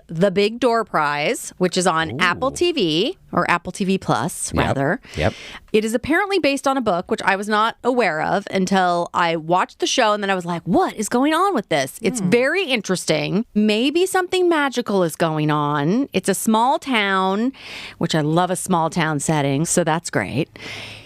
The Big Door Prize, which is on Apple TV, or Apple TV Plus, rather. Yep. It is apparently based on a book, which I was not aware of until I watched the show, and then I was like, what is going on with this? It's very interesting. Maybe something magical is going on. It's a small town, which I love a small town setting, so that's great.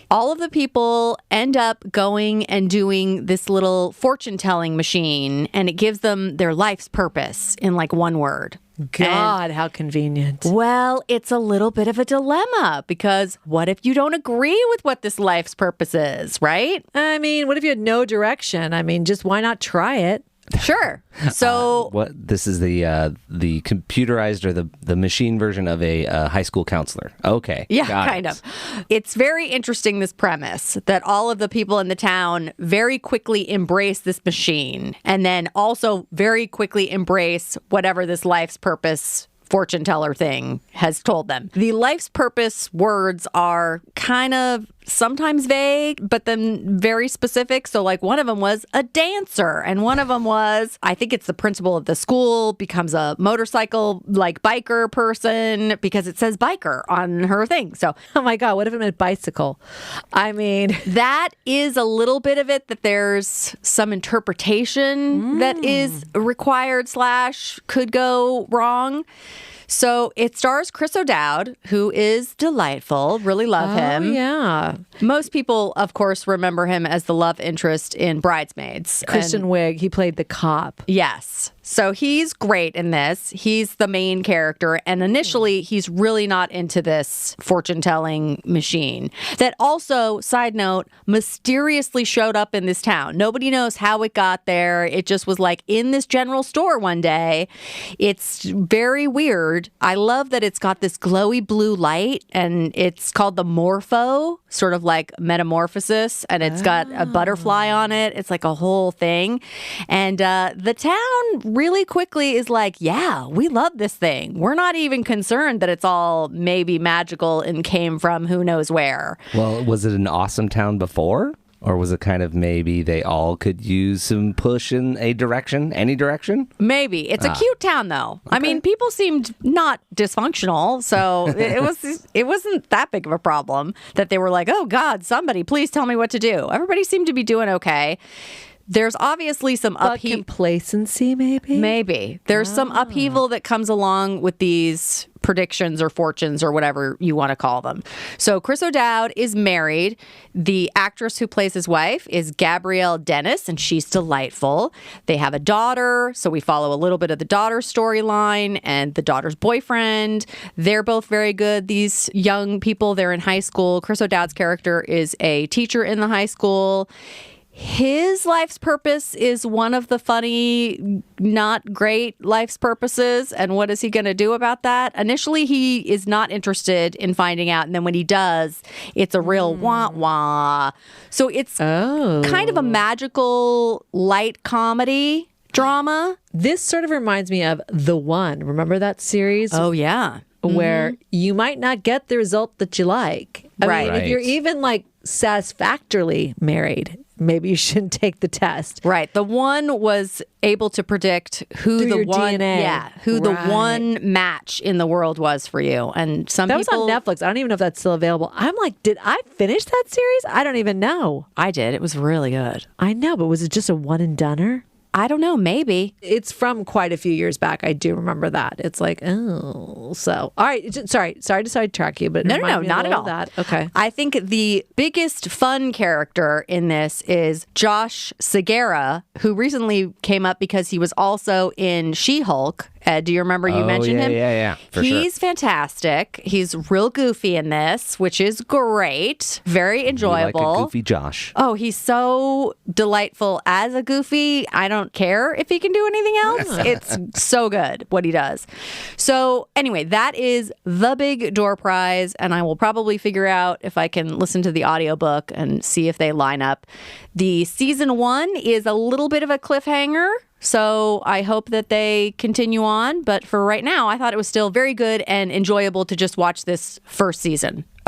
All of the people end up going and doing this little fortune-telling machine, and it gives them their life's purpose in like one word. God, how convenient. Well, it's a little bit of a dilemma because what if you don't agree with what this life's purpose is, right? I mean, what if you had no direction? I mean, just why not try it? Sure. So this is the computerized or the machine version of a high school counselor. Okay. Yeah, kind of. It's very interesting, this premise that all of the people in the town very quickly embrace this machine and then also very quickly embrace whatever this life's purpose fortune teller thing has told them. The life's purpose words are kind of sometimes vague, but then very specific. So like one of them was a dancer, and one of them was, I think it's the principal of the school becomes a motorcycle like biker person because it says biker on her thing. So, oh my God, what if it meant bicycle? I mean, that is a little bit of it, that there's some interpretation that is required / could go wrong. So it stars Chris O'Dowd, who is delightful. Really love him. Yeah. Most people, of course, remember him as the love interest in Bridesmaids. Kristen Wiig, he played the cop. Yes. So he's great in this. He's the main character. And initially, he's really not into this fortune-telling machine that also, side note, mysteriously showed up in this town. Nobody knows how it got there. It just was like in this general store one day. It's very weird. I love that it's got this glowy blue light, and it's called the Morpho, sort of like metamorphosis, and it's got a butterfly on it. It's like a whole thing. And the town really quickly is like, yeah, we love this thing. We're not even concerned that it's all maybe magical and came from who knows where. Well, was it an awesome town before? Or was it kind of maybe they all could use some push in a direction, any direction? Maybe. It's a cute town, though. Okay. I mean, people seemed not dysfunctional, so it wasn't that big of a problem that they were like, oh, God, somebody, please tell me what to do. Everybody seemed to be doing okay. There's obviously some upheaval. Complacency, maybe? Maybe. There's some upheaval that comes along with these predictions or fortunes or whatever you want to call them. So Chris O'Dowd is married. The actress who plays his wife is Gabrielle Dennis, and she's delightful. They have a daughter, so we follow a little bit of the daughter's storyline and the daughter's boyfriend. They're both very good. These young people, they're in high school. Chris O'Dowd's character is a teacher in the high school. His life's purpose is one of the funny, not great life's purposes. And what is he going to do about that? Initially, he is not interested in finding out. And then when he does, it's a real wah-wah. So it's kind of a magical light comedy drama. This sort of reminds me of The One. Remember that series? Oh, yeah. Where you might not get the result that you like. I mean, if you're even like satisfactorily married, maybe you shouldn't take the test. Right. The One was able to predict who through the your one DNA. Yeah, who the one match in the world was for you. And some that people was on Netflix. I don't even know if that's still available. I'm like, did I finish that series? I don't even know. I did. It was really good. I know, but was it just a one and doneer? I don't know. Maybe. It's from quite a few years back. I do remember that. It's like, oh, so. All right. Sorry to sidetrack you, but no, not at all. That. Okay. I think the biggest fun character in this is Josh Segarra, who recently came up because he was also in She-Hulk. Ed, do you remember you mentioned him? Yeah. He's fantastic. He's real goofy in this, which is great. Very enjoyable. Like a goofy Josh. Oh, he's so delightful as a goofy. I don't care if he can do anything else. It's so good what he does. So anyway, that is The Big Door Prize, and I will probably figure out if I can listen to the audiobook and see if they line up. The season 1 is a little bit of a cliffhanger. So I hope that they continue on. But for right now, I thought it was still very good and enjoyable to just watch this first season.